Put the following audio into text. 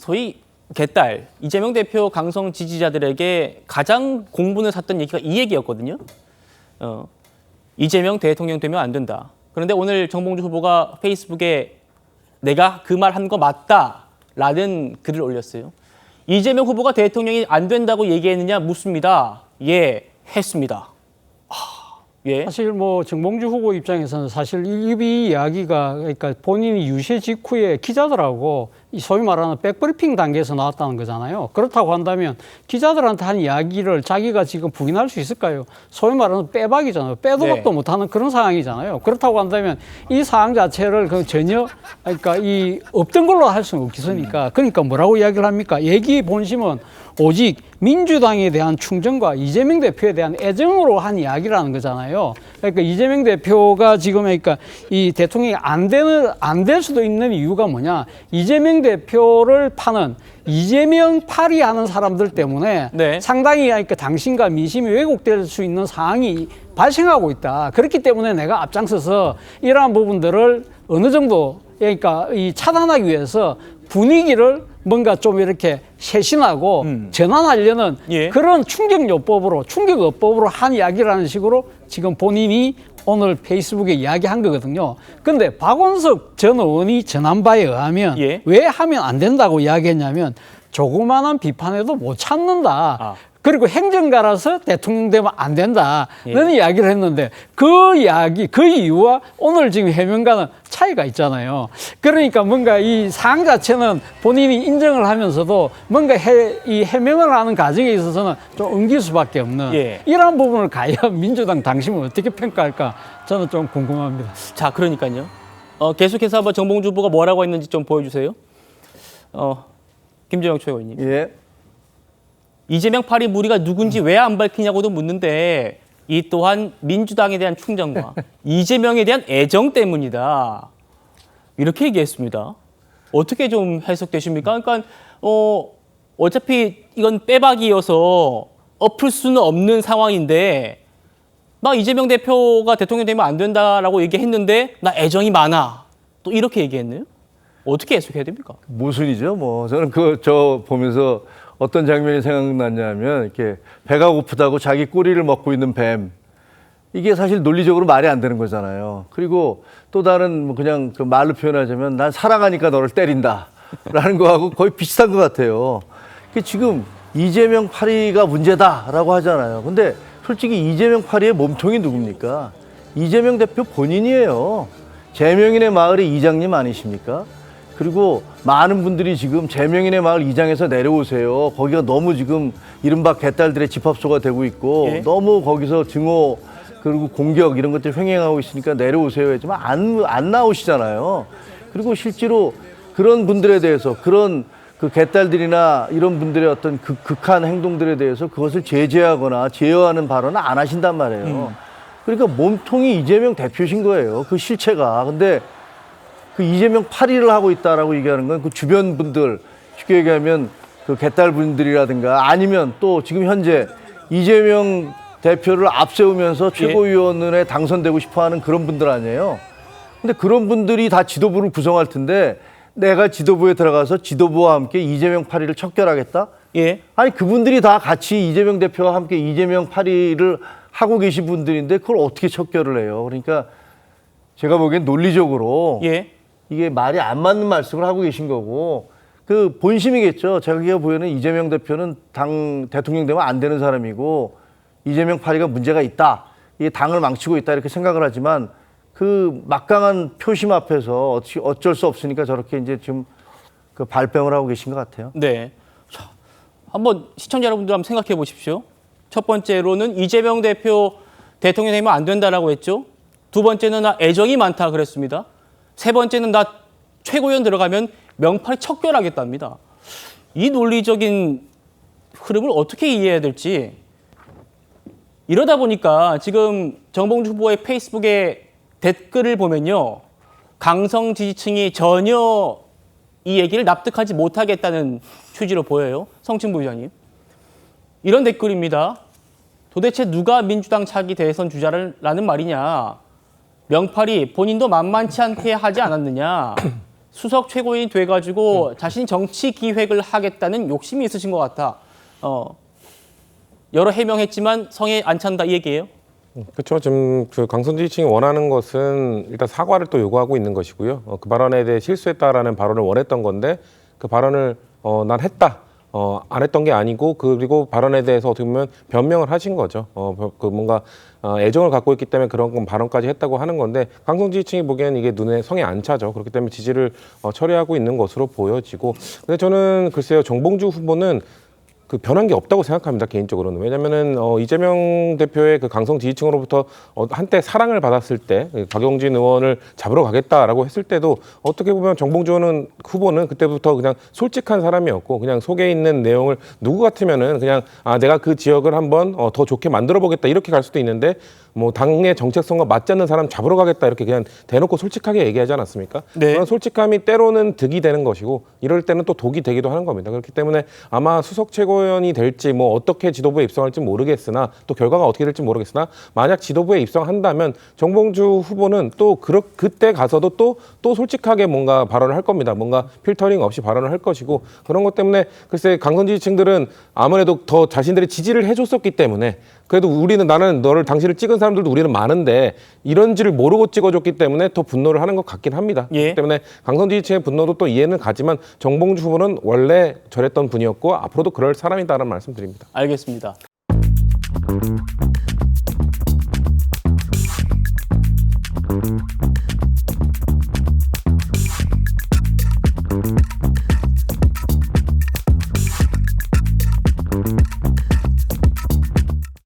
소위 개딸 이재명 대표 강성 지지자들에게 가장 공분을 샀던 얘기가 이 얘기였거든요. 이재명 대통령 되면 안 된다. 그런데 오늘 정봉주 후보가 페이스북에 내가 그 말 한 거 맞다라는 글을 올렸어요. 이재명 후보가 대통령이 안 된다고 얘기했느냐 묻습니다. 예, 했습니다. 예. 사실 뭐 정봉주 후보 입장에서는 사실 이 이야기가 그러니까 본인이 유세 직후에 기자들하고 소위 말하는 백브리핑 단계에서 나왔다는 거잖아요. 그렇다고 한다면 기자들한테 한 이야기를 자기가 지금 부인할 수 있을까요? 소위 말하는 빼박이잖아요. 빼도 박도 네. 못하는 그런 상황이잖아요. 그렇다고 한다면 이 상황 자체를 전혀 그러니까 이 없던 걸로 할 수는 없겠으니까 그러니까 뭐라고 이야기를 합니까? 얘기 본심은 오직 민주당에 대한 충정과 이재명 대표에 대한 애정으로 한 이야기라는 거잖아요. 그러니까 이재명 대표가 지금 그러니까 이 대통령이 안 될 수도 있는 이유가 뭐냐? 이재명 대표를 파는 이재명 파리 하는 사람들 때문에 네. 상당히 그러니까 당신과 민심이 왜곡될 수 있는 상황이 발생하고 있다. 그렇기 때문에 내가 앞장서서 이러한 부분들을 어느 정도 그러니까 이 차단하기 위해서 분위기를 뭔가 좀 이렇게 쇄신하고 전환하려는 예. 그런 충격요법으로 한 이야기라는 식으로 지금 본인이 오늘 페이스북에 이야기한 거거든요. 근데 박원석 전 의원이 전한 바에 의하면 예. 왜 하면 안 된다고 이야기했냐면 조그마한 비판에도 못 참는다. 그리고 행정가라서 대통령 되면 안 된다는 이야기를 했는데 그 이유와 오늘 지금 해명과는 차이가 있잖아요. 그러니까 뭔가 이 사항 자체는 본인이 인정을 하면서도 뭔가 이 해명을 하는 과정에 있어서는 좀 엉길 수밖에 없는 이러한 부분을 과연 민주당 당심은 어떻게 평가할까 저는 좀 궁금합니다. 자, 그러니까요. 계속해서 한번 정봉주 후보가 뭐라고 했는지 좀 보여주세요. 김재영 최고위원님. 예. 이재명 파리 무리가 누군지 왜 안 밝히냐고도 묻는데 이 또한 민주당에 대한 충정과 이재명에 대한 애정 때문이다. 이렇게 얘기했습니다. 어떻게 좀 해석되십니까? 그러니까 어차피 이건 빼박이어서 엎을 수는 없는 상황인데 나 이재명 대표가 대통령 되면 안 된다라고 얘기했는데 나 애정이 많아. 또 이렇게 얘기했네요. 어떻게 해석해야 됩니까? 모순이죠. 뭐 저는 저 보면서 어떤 장면이 생각났냐면 이렇게 배가 고프다고 자기 꼬리를 먹고 있는 뱀. 이게 사실 논리적으로 말이 안 되는 거잖아요. 그리고 또 다른 뭐 그냥 그 말로 표현하자면 난 사랑하니까 너를 때린다라는 거하고 거의 비슷한 것 같아요. 지금 이재명 파리가 문제다라고 하잖아요. 근데 솔직히 이재명 파리의 몸통이 누굽니까? 이재명 대표 본인이에요. 제명인의 마을의 이장님 아니십니까? 그리고 많은 분들이 지금 제명인의 마을 이장에서 내려오세요. 거기가 너무 지금 이른바 개딸들의 집합소가 되고 있고 너무 거기서 증오 그리고 공격 이런 것들 횡행하고 있으니까 내려오세요 했지만 안 나오시잖아요. 그리고 실제로 그런 분들에 대해서 그런 그 개딸들이나 이런 분들의 어떤 극한 행동들에 대해서 그것을 제재하거나 제어하는 발언은 안 하신단 말이에요. 그러니까 몸통이 이재명 대표신 거예요. 그 실체가. 근데 그 이재명 파리를 하고 있다라고 얘기하는 건 그 주변 분들, 쉽게 얘기하면 그 개딸 분들이라든가 아니면 또 지금 현재 이재명 대표를 앞세우면서 최고위원에 당선되고 싶어 하는 그런 분들 아니에요. 근데 그런 분들이 다 지도부를 구성할 텐데 내가 지도부에 들어가서 지도부와 함께 이재명 파리를 척결하겠다? 아니, 그분들이 다 같이 이재명 대표와 함께 이재명 파리를 하고 계신 분들인데 그걸 어떻게 척결을 해요? 그러니까 제가 보기엔 논리적으로 이게 말이 안 맞는 말씀을 하고 계신 거고 그 본심이겠죠. 제가 보기에는 이재명 대표는 당 대통령 되면 안 되는 사람이고 이재명 파리가 문제가 있다. 이게 당을 망치고 있다 이렇게 생각을 하지만 그 막강한 표심 앞에서 어쩔 수 없으니까 저렇게 이제 지금 그 발뺌을 하고 계신 것 같아요. 네. 자, 한번 시청자 여러분들 한번 생각해 보십시오. 첫 번째로는 이재명 대표 대통령 되면 안 된다라고 했죠. 두 번째는 나 애정이 많다 그랬습니다. 세 번째는 나 최고위원 들어가면 명파리 척결하겠답니다. 이 논리적인 흐름을 어떻게 이해해야 될지 이러다 보니까 지금 정봉주 후보의 페이스북에 댓글을 보면요. 강성 지지층이 전혀 이 얘기를 납득하지 못하겠다는 취지로 보여요. 성층부 의장님. 이런 댓글입니다. 도대체 누가 민주당 차기 대선 주자라는 말이냐. 명팔이 본인도 만만치 않게 하지 않았느냐. 수석 최고위원이 돼가지고 자신이 정치 기획을 하겠다는 욕심이 있으신 것 같아. 여러 해명했지만 성에 안 찬다 이 얘기예요? 그렇죠. 지금 그 강성진 지층이 원하는 것은 일단 사과를 또 요구하고 있는 것이고요. 그 발언에 대해 실수했다라는 발언을 원했던 건데 그 발언을 난 했다. 안 했던 게 아니고 그리고 발언에 대해서 어떻게 보면 변명을 하신 거죠. 그 뭔가 애정을 갖고 있기 때문에 그런 건 발언까지 했다고 하는 건데 강성진 지층이 보기에는 이게 눈에 성에 안 차죠. 그렇기 때문에 지지를 처리하고 있는 것으로 보여지고. 근데 저는 글쎄요, 정봉주 후보는 그 변한 게 없다고 생각합니다, 개인적으로는. 왜냐면은 이재명 대표의 그 강성 지지층으로부터 한때 사랑을 받았을 때 박용진 의원을 잡으러 가겠다라고 했을 때도 어떻게 보면 정봉주 후보는 그때부터 그냥 솔직한 사람이었고 그냥 속에 있는 내용을 누구 같으면은 그냥 내가 그 지역을 한번 더 좋게 만들어 보겠다 이렇게 갈 수도 있는데 뭐 당의 정책성과 맞지 않는 사람 잡으러 가겠다 이렇게 그냥 대놓고 솔직하게 얘기하지 않았습니까? 네. 그런 솔직함이 때로는 득이 되는 것이고 이럴 때는 또 독이 되기도 하는 겁니다. 그렇기 때문에 아마 수석 최고위원이 될지 뭐 어떻게 지도부에 입성할지 모르겠으나 또 결과가 어떻게 될지 모르겠으나 만약 지도부에 입성한다면 정봉주 후보는 또 그때 가서도 또 솔직하게 뭔가 발언을 할 겁니다. 뭔가 필터링 없이 발언을 할 것이고 그런 것 때문에 글쎄 강성 지지층들은 아무래도 더 자신들이 지지를 해줬었기 때문에 그래도 나는 당신을 찍은 사람들도 우리는 많은데 이런지를 모르고 찍어줬기 때문에 더 분노를 하는 것 같긴 합니다. 예. 그렇기 때문에 강성 지지층의 분노도 또 이해는 가지만 정봉주 후보는 원래 저랬던 분이었고 앞으로도 그럴 사람이다라는 말씀드립니다. 알겠습니다.